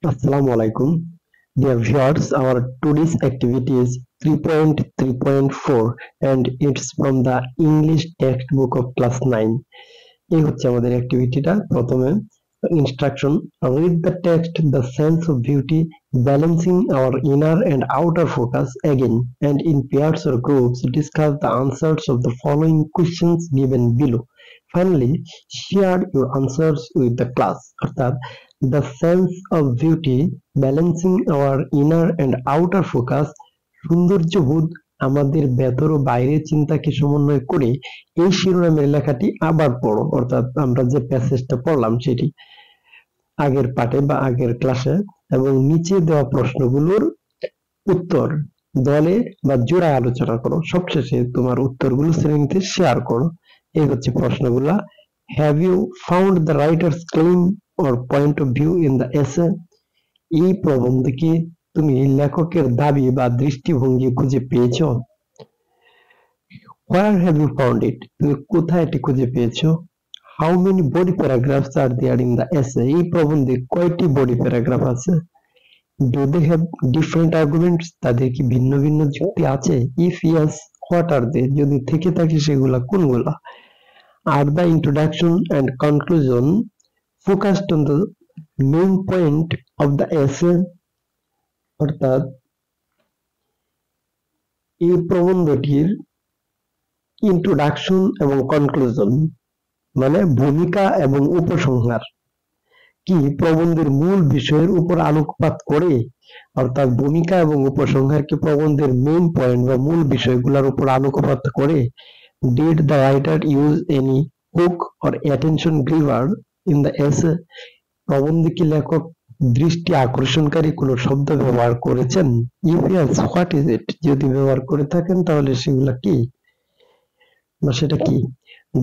Assalamu alaikum. Dear viewers, our today's activity is 3.3.4 and it's from the English textbook of class 9. এই হচ্ছে আমাদের অ্যাক্টিভিটিটা। প্রথমে instruction: read the text, the sense of beauty, balancing our inner and outer focus again, and in pairs or groups discuss the answers of the following questions given below. Finally, share your answers with the class. অর্থাৎ the sense of beauty, balancing our inner and outer focus, সৌন্দর্যবোধ আমাদের ভেতর ও বাইরের চিন্তাকে সমন্বয় করে এই শিরোনামের লেখাটি আবার পড়ো। অর্থাৎ আমরা যে প্যাসেজটা পড়লাম সেটি আগের পাঠে বা আগের ক্লাসে, এবং নিচে দেওয়া প্রশ্নগুলোর উত্তর দলে বা জোড়ায় আলোচনা করো। সবশেষে তোমার উত্তরগুলো শ্রেণীতে শেয়ার করো। এই হচ্ছে প্রশ্নগুলা। Have you found the writer's claim or point of view in the essay? এই প্রবন্ধে কি তুমি লেখকের দাবি বা দৃষ্টিভঙ্গি খুঁজে পেয়েছো? Where have you found it? তুমি কোথায় এটি খুঁজে পেয়েছো? How many body paragraphs are there in the essay? এই প্রবন্ধে কয়টি বডি প্যারাগ্রাফ আছে? Do they have different arguments? তাদের কি ভিন্ন ভিন্ন যুক্তি আছে? If yes, what are they? যদি থেকে থাকে সেগুলা কোনগুলা? Are the introduction and conclusion focused on the main point of the essay? অর্থাৎ এই প্রবন্ধটির ইন্ট্রোডাকশন এবং কনক্লুশন মানে ভূমিকা এবং উপসংহার কি প্রবন্ধের মূল বিষয়ের উপর আলোকপাত করে? অর্থাৎ ভূমিকা এবং উপসংহার কি প্রবন্ধের মেইন পয়েন্ট বা মূল বিষয়গুলোর উপর আলোকপাত করে? Did the writer use any hook or attention grabber in the essay? প্রবন্ধে কি লেখক দৃষ্টি আকর্ষণকারী কোনো শব্দ ব্যবহার করেছেন? If yes, what is it? যদি ব্যবহার করে থাকেন তাহলে সেগুলা কি বা সেটা কি?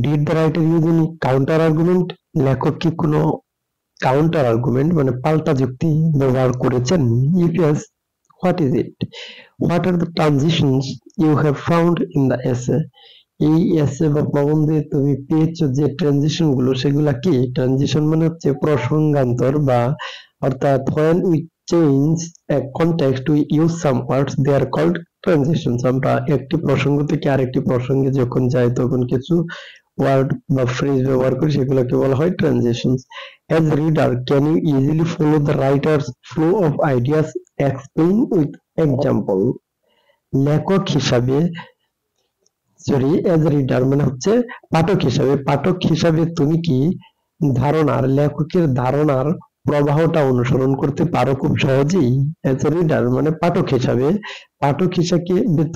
Did the writer use any counter argument? লেখক কি কোনো কাউন্টার আর্গুমেন্ট মানে পাল্টা যুক্তি ব্যবহার করেছেন? If yes, what is it? What are the transitions you have found in the essay? এই এসে বা প্রবন্ধে তুমি পেয়েছো যে ট্রানজিশন গুলো সেগুলা কি? ট্রানজিশন মানে হচ্ছে প্রসঙ্গান্তর বা অর্থাৎ when we change a context we use some words, they are called transitions. আমরা একটি প্রসঙ্গ থেকে আরেকটি প্রসঙ্গে যখন যাই তখন কিছু ওয়ার্ড বা ফ্রেজ ব্যবহার করি, সেগুলোকে বলা হয় transitions. As a reader, can you easily follow the writer's flow of ideas? Explain with example. লেখক হিসাবে as a reader মানে হচ্ছে পাঠক হিসাবে তুমি কি লেখকের ধারণার প্রবাহটা অনুসরণ করতে পারো খুব সহজেই? as a reader মানে পাঠক হিসাবে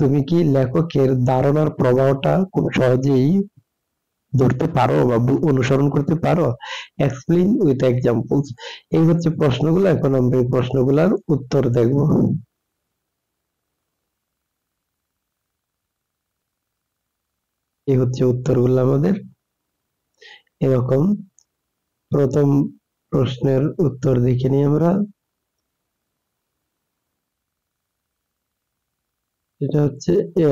তুমি কি লেখকের ধারণার প্রবাহটা খুব সহজেই ধরতে পারো বা অনুসরণ করতে পারো? Explain with examples. এই হচ্ছে প্রশ্নগুলো। এখন আমরা এই প্রশ্নগুলোর উত্তর দেখব। এই হচ্ছে উত্তরগুলো আমাদের এরকম। প্রথম প্রশ্নের উত্তর দেখে নিই আমরা। এটা হচ্ছে এ।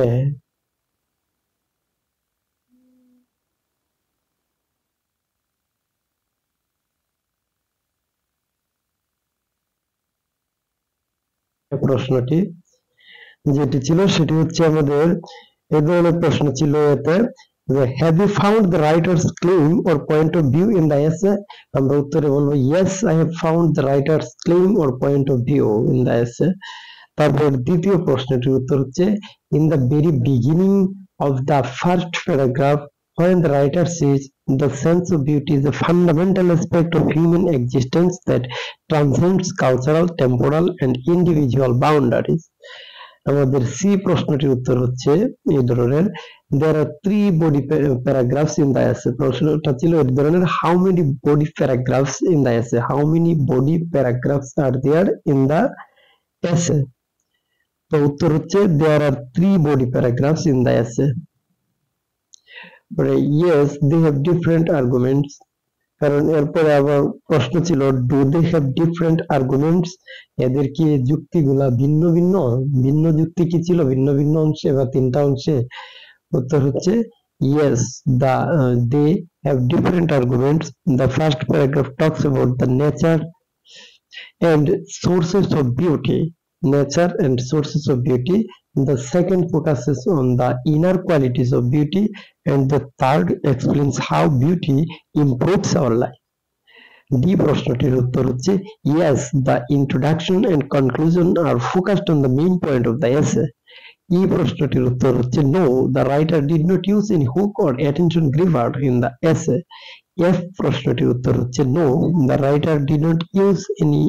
প্রশ্নটি যেটি ছিল সেটি হচ্ছে আমাদের এই ধরনের প্রশ্ন ছিল এতে যে have you found the writer's claim or point of view in the essay? আমরা উত্তরে বলবো yes, I have found the writer's claim or point of view in the essay. তারপর দ্বিতীয় প্রশ্নটির উত্তর হচ্ছে in the very beginning of the first paragraph when the writer says the sense of beauty is a fundamental aspect of human existence that transcends cultural, temporal and individual boundaries. আমাদের C প্রশ্নটির উত্তর হচ্ছে এই ধরনের there are 3 body paragraphs in the essay. প্রশ্নটা ছিল এই ধরনের how many body paragraphs in the essay? How many body paragraphs are there in the essay? তো উত্তর হচ্ছে there are 3 body paragraphs in the essay. yes, they have different arguments. কারণ এরপরে আবার প্রশ্ন ছিল do they have different arguments? এদের কি যুক্তিগুলা ভিন্ন ভিন্ন যুক্তি কি ছিল ভিন্ন ভিন্ন অংশে বা তিনটা অংশে? উত্তর হচ্ছে yes, they have different arguments. The first paragraph talks about the nature and sources of beauty, nature and sources of beauty. The second focuses on the inner qualities of beauty, and the third explains how beauty improves our life. D প্রশ্নটির উত্তর হচ্ছে yes, the introduction and conclusion are focused on the main point of the essay. ই প্রশ্নটির উত্তর হচ্ছে no, the writer did not use any hook or attention grabber in the essay. F প্রশ্নটির উত্তর হচ্ছে no, the writer did not use any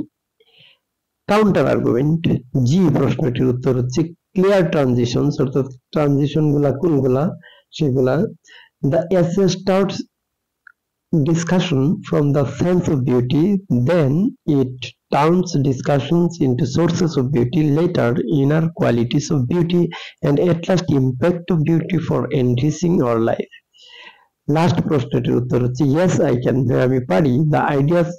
counter argument. জি প্রশ্নটির উত্তর হচ্ছে clear transitions, অর্থাৎ ট্রানজিশন গুলা কোনগুলা সেগুলা। the essay starts discussion from the sense of beauty, then it turns discussions into sources of beauty, later inner qualities of beauty, and at last impact of beauty for enriching our life. Last প্রশ্নটির উত্তর হচ্ছে yes, I can, আমি পারি। the ideas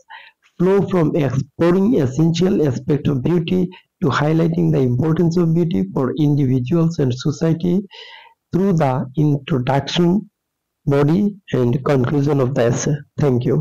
flow from exploring essential aspects of beauty to highlighting the importance of beauty for individuals and society through the introduction, body, and conclusion of the essay. Thank you.